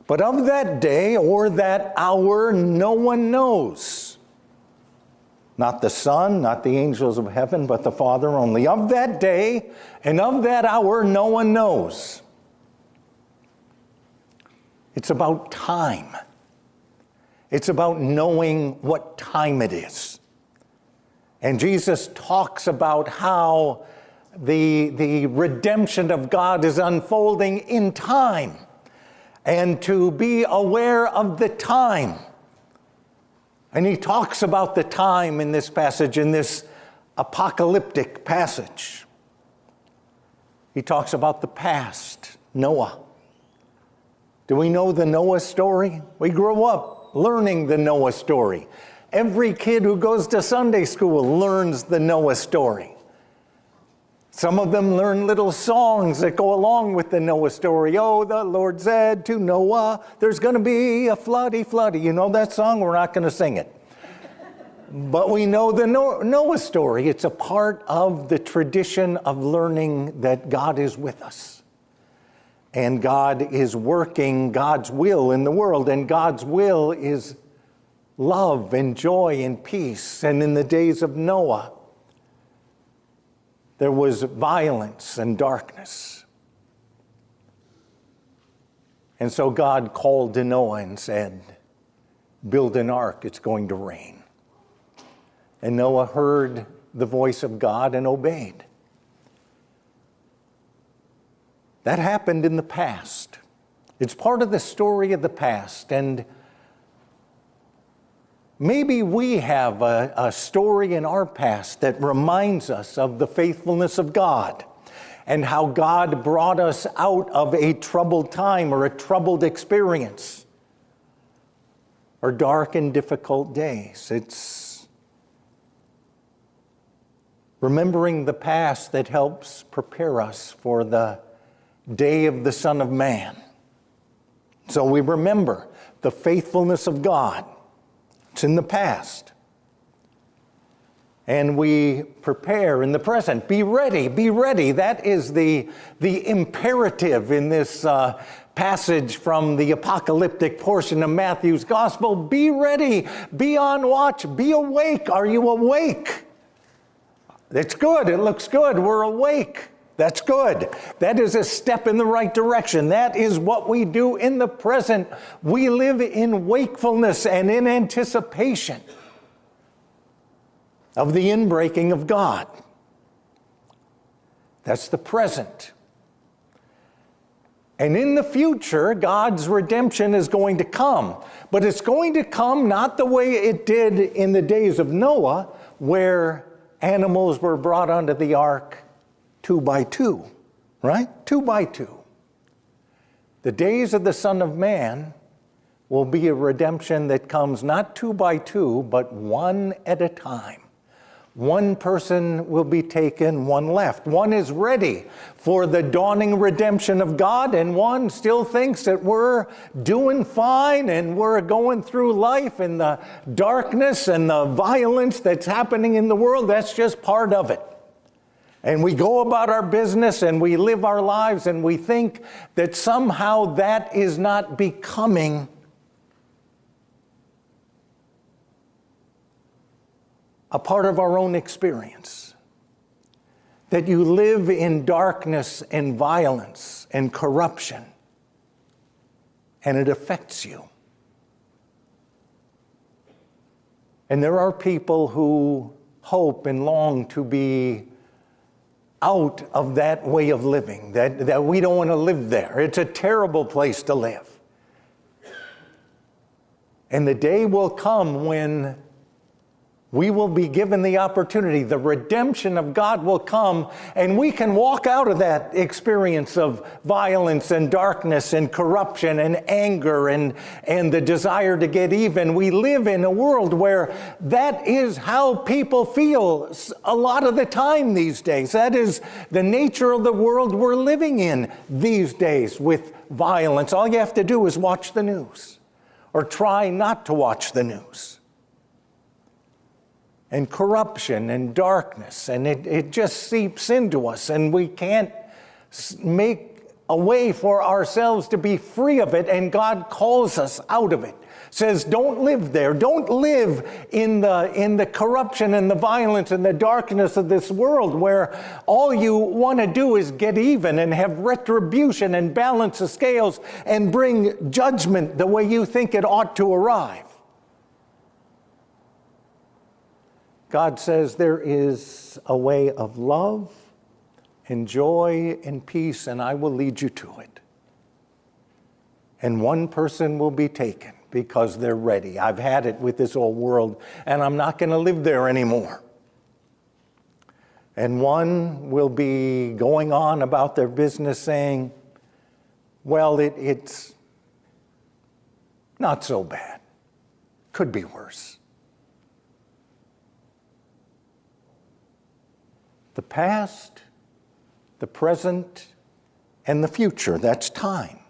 But of that day or that hour, no one knows. Not the Son, not the angels of heaven, but the Father only. Of that day and of that hour, no one knows. It's about time. It's about knowing what time it is. And Jesus talks about how the redemption of God is unfolding in time, and to be aware of the time. And he talks about the time in this passage, in this apocalyptic passage. He talks about the past, Noah. Do we know the Noah story? We grew up learning the Noah story. Every kid who goes to Sunday school learns the Noah story. Some of them learn little songs that go along with the Noah story. Oh, the Lord said to Noah, there's going to be a floody, floody. You know that song? We're not going to sing it. But we know the Noah story. It's a part of the tradition of learning that God is with us. And God is working God's will in the world. And God's will is love and joy and peace. And in the days of Noah, there was violence and darkness. And so God called to Noah and said, build an ark, it's going to rain. And Noah heard the voice of God and obeyed. That happened in the past. It's part of the story of the past. And maybe we have a story in our past that reminds us of the faithfulness of God and how God brought us out of a troubled time or a troubled experience or dark and difficult days. It's remembering the past that helps prepare us for the day of the Son of Man. So we remember the faithfulness of God. It's in the past. And we prepare in the present. Be ready, be ready. That is the imperative in this passage from the apocalyptic portion of Matthew's gospel. Be ready, be on watch, be awake. Are you awake? It's good, it looks good, we're awake. That's good. That is a step in the right direction. That is what we do in the present. We live in wakefulness and in anticipation of the inbreaking of God. That's the present. And in the future, God's redemption is going to come. But it's going to come not the way it did in the days of Noah, where animals were brought onto the ark 2 by 2, right? 2 by 2. The days of the Son of Man will be a redemption that comes not 2 by 2, but one at a time. One person will be taken, one left. One is ready for the dawning redemption of God, and one still thinks that we're doing fine and we're going through life, and the darkness and the violence that's happening in the world, that's just part of it. And we go about our business and we live our lives and we think that somehow that is not becoming a part of our own experience. That you live in darkness and violence and corruption, and it affects you. And there are people who hope and long to be out of that way of living, that we don't want to live there. It's a terrible place to live. And the day will come when we will be given the opportunity, the redemption of God will come, and we can walk out of that experience of violence and darkness and corruption and anger and the desire to get even. We live in a world where that is how people feel a lot of the time these days. That is the nature of the world we're living in these days with violence. All you have to do is watch the news or try not to watch the news. And corruption and darkness, and it just seeps into us, and we can't make a way for ourselves to be free of it, and God calls us out of it. Says, don't live there. Don't live in the corruption and the violence and the darkness of this world where all you want to do is get even and have retribution and balance the scales and bring judgment the way you think it ought to arrive. God says there is a way of love and joy and peace, and I will lead you to it. And one person will be taken because they're ready. I've had it with this old world, and I'm not going to live there anymore. And one will be going on about their business saying, well, it's not so bad. Could be worse. The past, the present, and the future, that's time.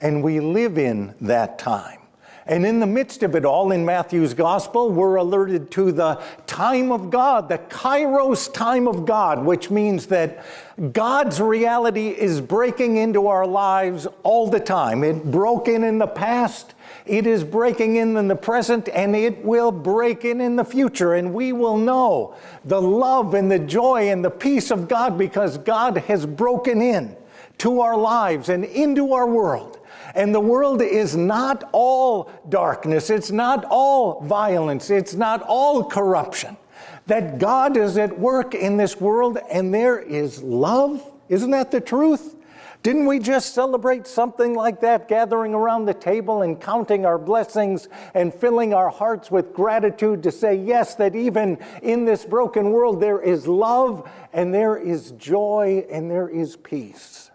And we live in that time. And in the midst of it all, in Matthew's gospel, we're alerted to the time of God, the kairos time of God, which means that God's reality is breaking into our lives all the time. It broke in the past, it is breaking in the present, and it will break in the future. And we will know the love and the joy and the peace of God because God has broken in to our lives and into our world. And the world is not all darkness. It's not all violence. It's not all corruption. That God is at work in this world and there is love. Isn't that the truth? Didn't we just celebrate something like that, gathering around the table and counting our blessings and filling our hearts with gratitude to say, yes, that even in this broken world there is love and there is joy and there is peace.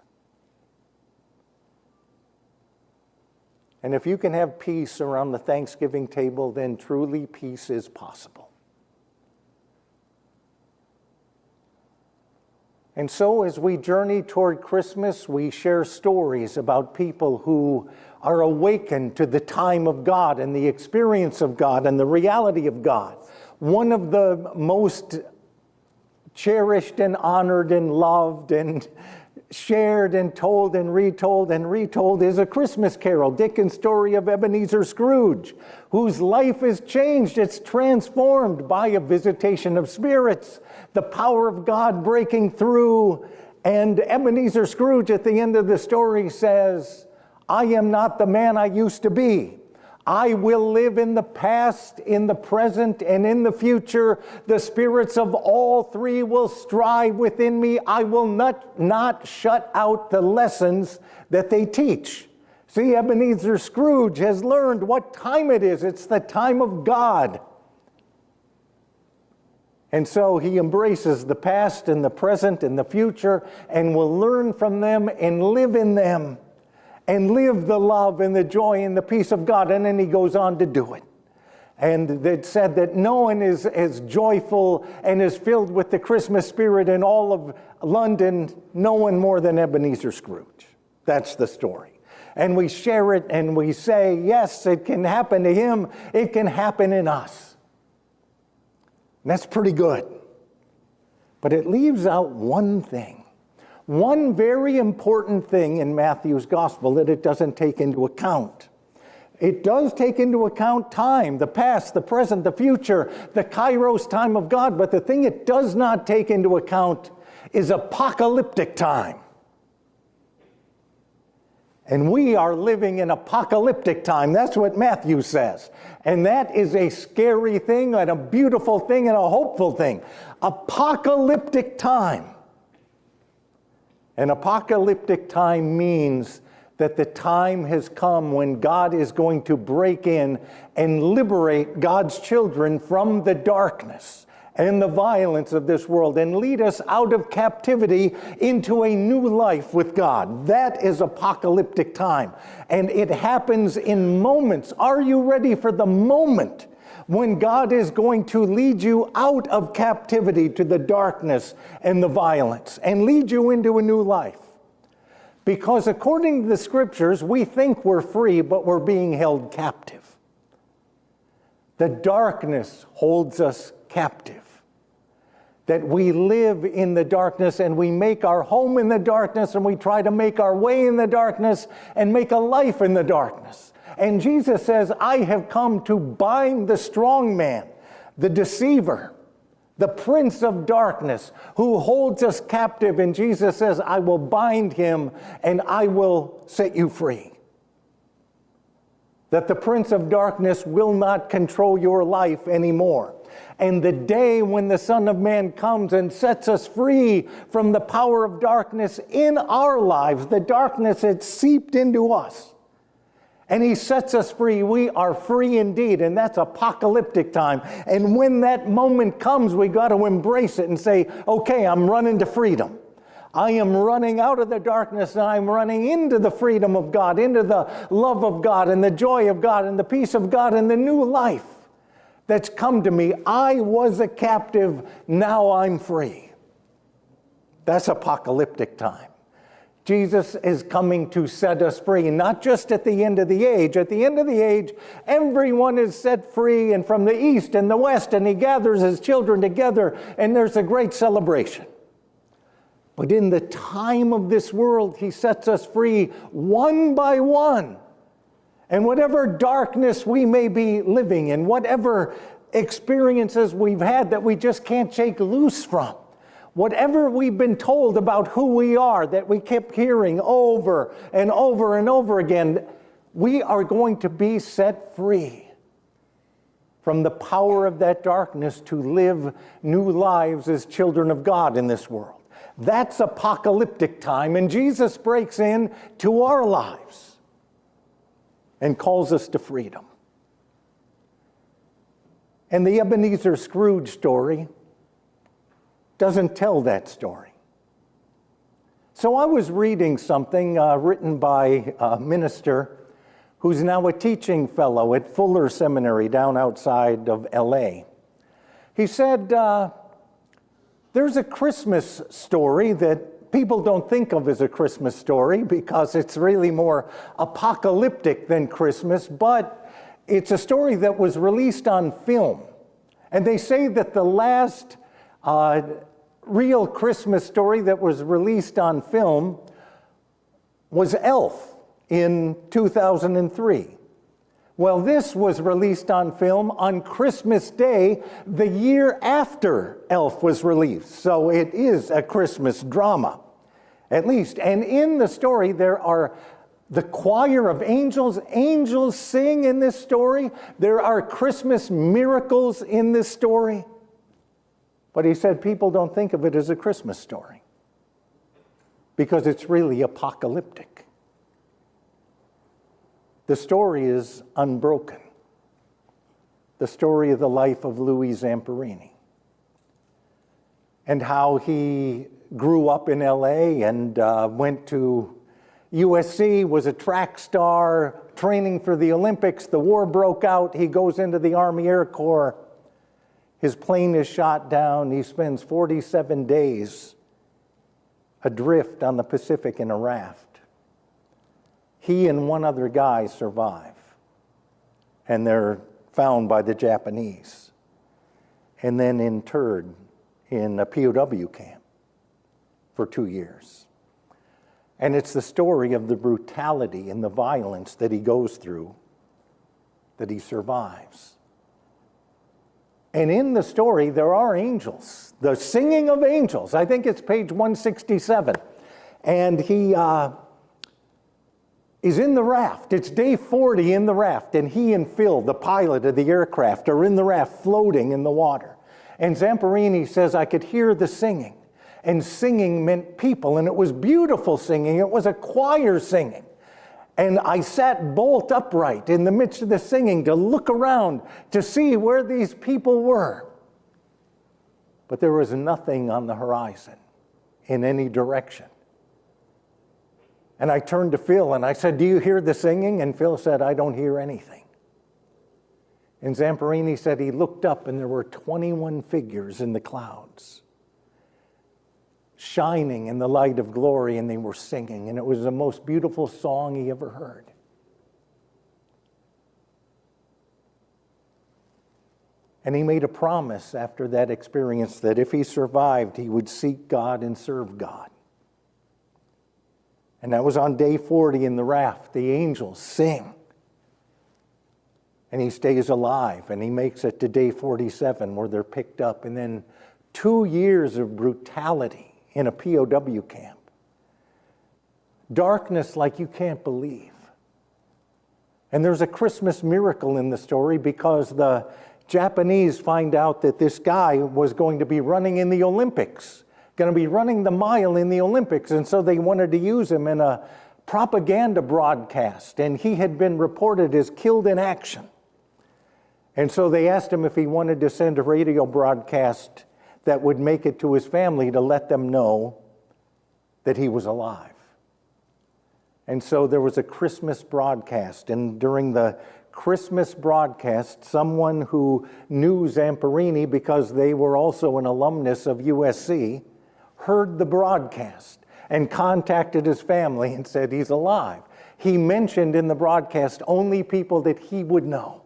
And if you can have peace around the Thanksgiving table, then truly peace is possible. And so as we journey toward Christmas, we share stories about people who are awakened to the time of God and the experience of God and the reality of God. One of the most cherished and honored and loved and shared and told and retold is A Christmas Carol, Dickens' story of Ebenezer Scrooge, whose life is changed. It's transformed by a visitation of spirits, the power of God breaking through. And Ebenezer Scrooge at the end of the story says, I am not the man I used to be. I will live in the past, in the present, and in the future. The spirits of all three will strive within me. I will not shut out the lessons that they teach. See, Ebenezer Scrooge has learned what time it is. It's the time of God. And so he embraces the past and the present and the future and will learn from them and live in them. And live the love and the joy and the peace of God. And then he goes on to do it. And it said that no one is as joyful and is filled with the Christmas spirit in all of London, no one more than Ebenezer Scrooge. That's the story. And we share it and we say, yes, it can happen to him. It can happen in us. And that's pretty good. But it leaves out one thing. One very important thing in Matthew's gospel that it doesn't take into account. It does take into account time, the past, the present, the future, the kairos time of God, but the thing it does not take into account is apocalyptic time. And we are living in apocalyptic time. That's what Matthew says. And that is a scary thing and a beautiful thing and a hopeful thing. Apocalyptic time. An apocalyptic time means that the time has come when God is going to break in and liberate God's children from the darkness and the violence of this world and lead us out of captivity into a new life with God. That is apocalyptic time. And it happens in moments. Are you ready for the moment when God is going to lead you out of captivity to the darkness and the violence and lead you into a new life? Because according to the scriptures, we think we're free, but we're being held captive. The darkness holds us captive. that we live in the darkness and we make our home in the darkness and we try to make our way in the darkness and make a life in the darkness. And Jesus says, I have come to bind the strong man, the deceiver, the prince of darkness who holds us captive. And Jesus says, I will bind him and I will set you free. That the prince of darkness will not control your life anymore. And the day when the Son of Man comes and sets us free from the power of darkness in our lives, the darkness had seeped into us, and he sets us free, we are free indeed. And that's apocalyptic time. And when that moment comes, we got to embrace it and say, okay, I'm running to freedom. I am running out of the darkness and I'm running into the freedom of God, into the love of God and the joy of God and the peace of God and the new life that's come to me. I was a captive, now I'm free. That's apocalyptic time. Jesus is coming to set us free, not just at the end of the age. At the end of the age, everyone is set free, and from the east and the west, and he gathers his children together, and there's a great celebration. But in the time of this world, he sets us free one by one. And whatever darkness we may be living in, whatever experiences we've had that we just can't shake loose from, whatever we've been told about who we are that we kept hearing over and over and over again, we are going to be set free from the power of that darkness to live new lives as children of God in this world. That's apocalyptic time, and Jesus breaks in to our lives and calls us to freedom. And the Ebenezer Scrooge story doesn't tell that story. So I was reading something written by a minister who's now a teaching fellow at Fuller Seminary down outside of LA. He said, there's a Christmas story that people don't think of as a Christmas story because it's really more apocalyptic than Christmas, but it's a story that was released on film. And they say that the last real Christmas story that was released on film was Elf in 2003. Well, this was released on film on Christmas Day, the year after Elf was released. So it is a Christmas drama, at least. And in the story, there are the choir of angels. Angels sing in this story. There are Christmas miracles in this story. But he said people don't think of it as a Christmas story because it's really apocalyptic. The story is unbroken. The story of the life of Louis Zamperini and how he grew up in LA and went to USC, was a track star, training for the Olympics. The war broke out. He goes into the Army Air Corps. His plane is shot down. He spends 47 days adrift on the Pacific in a raft. He and one other guy survive, and they're found by the Japanese and then interred in a POW camp for 2 years. And it's the story of the brutality and the violence that he goes through, that he survives. And in the story, there are angels, the singing of angels. I think it's page 167. And he is in the raft. It's day 40 in the raft, and he and Phil, the pilot of the aircraft, are in the raft floating in the water. And Zamperini says, I could hear the singing. And singing meant people, and it was beautiful singing. It was a choir singing. And I sat bolt upright in the midst of the singing to look around to see where these people were. But there was nothing on the horizon in any direction. And I turned to Phil and I said, do you hear the singing? And Phil said, I don't hear anything. And Zamperini said he looked up and there were 21 figures in the clouds, shining in the light of glory, and they were singing. And it was the most beautiful song he ever heard. And he made a promise after that experience that if he survived, he would seek God and serve God. And that was on day 40 in the raft. The angels sing. And he stays alive, and he makes it to day 47 where they're picked up. And then 2 years of brutality in a POW camp. Darkness like you can't believe. And there's a Christmas miracle in the story because the Japanese find out that this guy was going to be running in the Olympics, going to be running the mile in the Olympics. And so they wanted to use him in a propaganda broadcast. And he had been reported as killed in action. And so they asked him if he wanted to send a radio broadcast that would make it to his family to let them know that he was alive. And so there was a Christmas broadcast, and during the Christmas broadcast, someone who knew Zamperini because they were also an alumnus of USC, heard the broadcast and contacted his family and said he's alive. He mentioned in the broadcast only people that he would know.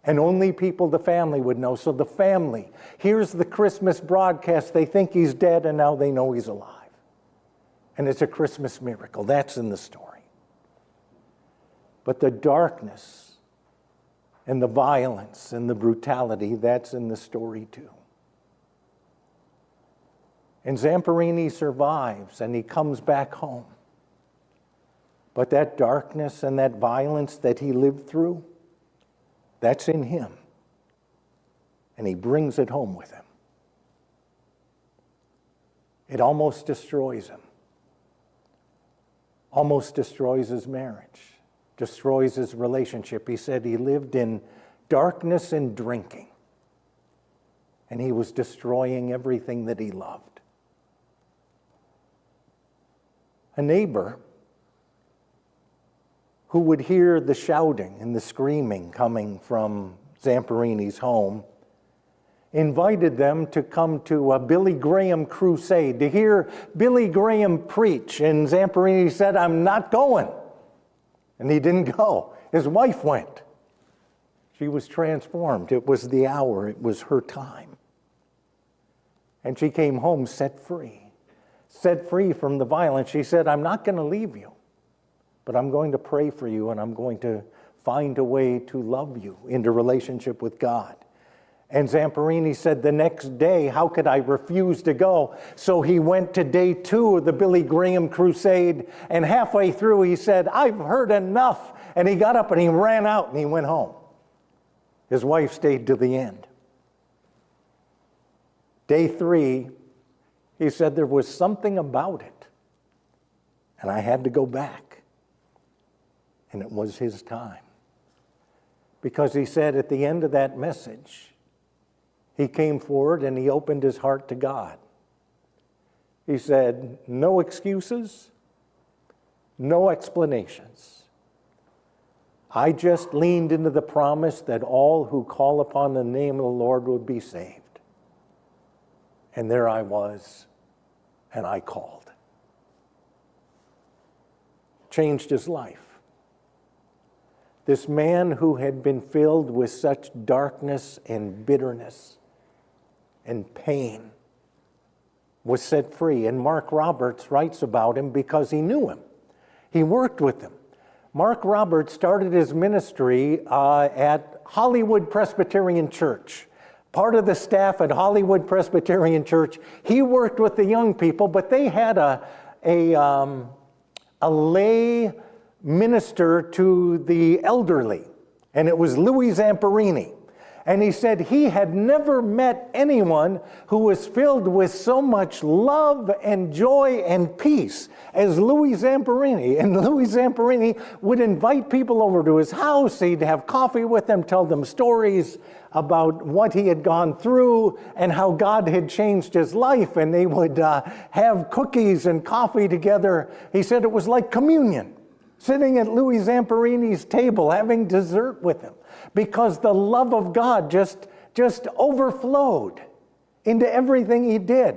And only people the family would know. So the family hears the Christmas broadcast, they think he's dead, and now they know he's alive. And it's a Christmas miracle. That's in the story. But the darkness and the violence and the brutality, that's in the story too. And Zamperini survives and he comes back home. But that darkness and that violence that he lived through, that's in him. And he brings it home with him. It almost destroys him. Almost destroys his marriage. Destroys his relationship. He said he lived in darkness and drinking. And he was destroying everything that he loved. A neighbor who would hear the shouting and the screaming coming from Zamperini's home invited them to come to a Billy Graham crusade, to hear Billy Graham preach. And Zamperini said, "I'm not going." And he didn't go. His wife went. She was transformed. It was the hour. It was her time. And she came home set free from the violence. She said, "I'm not going to leave you, but I'm going to pray for you, and I'm going to find a way to love you into relationship with God." And Zamperini said the next day, how could I refuse to go? So he went to day 2 of the Billy Graham crusade, and halfway through he said, "I've heard enough." And he got up and he ran out and he went home. His wife stayed to the end. Day 3, he said there was something about it, and I had to go back. And it was his time. Because he said at the end of that message, he came forward and he opened his heart to God. He said, "No excuses, no explanations. I just leaned into the promise that all who call upon the name of the Lord would be saved. And there I was, and I called." Changed his life. This man who had been filled with such darkness and bitterness and pain was set free. And Mark Roberts writes about him because he knew him. He worked with him. Mark Roberts started his ministry at Hollywood Presbyterian Church. Part of the staff at Hollywood Presbyterian Church, he worked with the young people, but they had a lay minister to the elderly, and it was Louis Zamperini. And he said he had never met anyone who was filled with so much love and joy and peace as Louis Zamperini. And Louis Zamperini would invite people over to his house. He'd have coffee with them, tell them stories about what he had gone through and how God had changed his life. And they would have cookies and coffee together. He said it was like communion, sitting at Louis Zamperini's table, having dessert with him, because the love of God just overflowed into everything he did.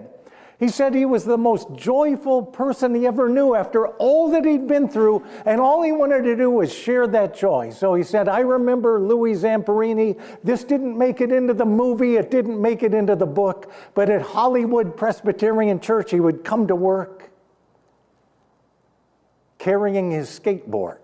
He said he was the most joyful person he ever knew after all that he'd been through, and all he wanted to do was share that joy. So he said, I remember Louis Zamperini. This didn't make it into the movie. It didn't make it into the book. But at Hollywood Presbyterian Church, he would come to work carrying his skateboard.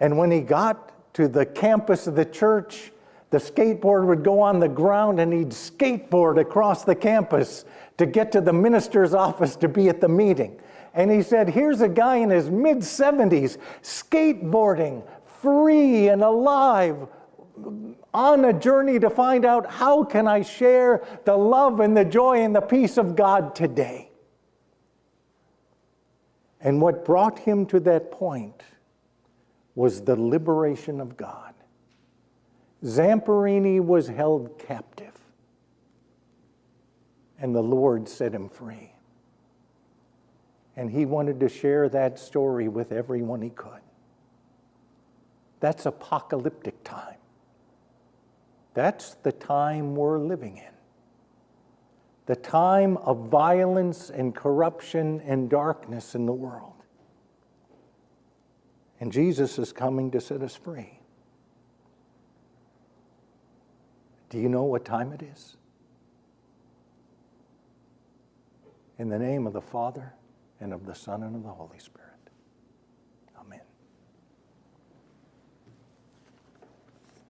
And when he got to the campus of the church, the skateboard would go on the ground and he'd skateboard across the campus to get to the minister's office to be at the meeting. And he said, here's a guy in his mid-70s skateboarding, free and alive, on a journey to find out how can I share the love and the joy and the peace of God today. And what brought him to that point was the liberation of God. Zamperini was held captive, and the Lord set him free. And he wanted to share that story with everyone he could. That's apocalyptic time. That's the time we're living in. The time of violence and corruption and darkness in the world. And Jesus is coming to set us free. Do you know what time it is? In the name of the Father, and of the Son, and of the Holy Spirit.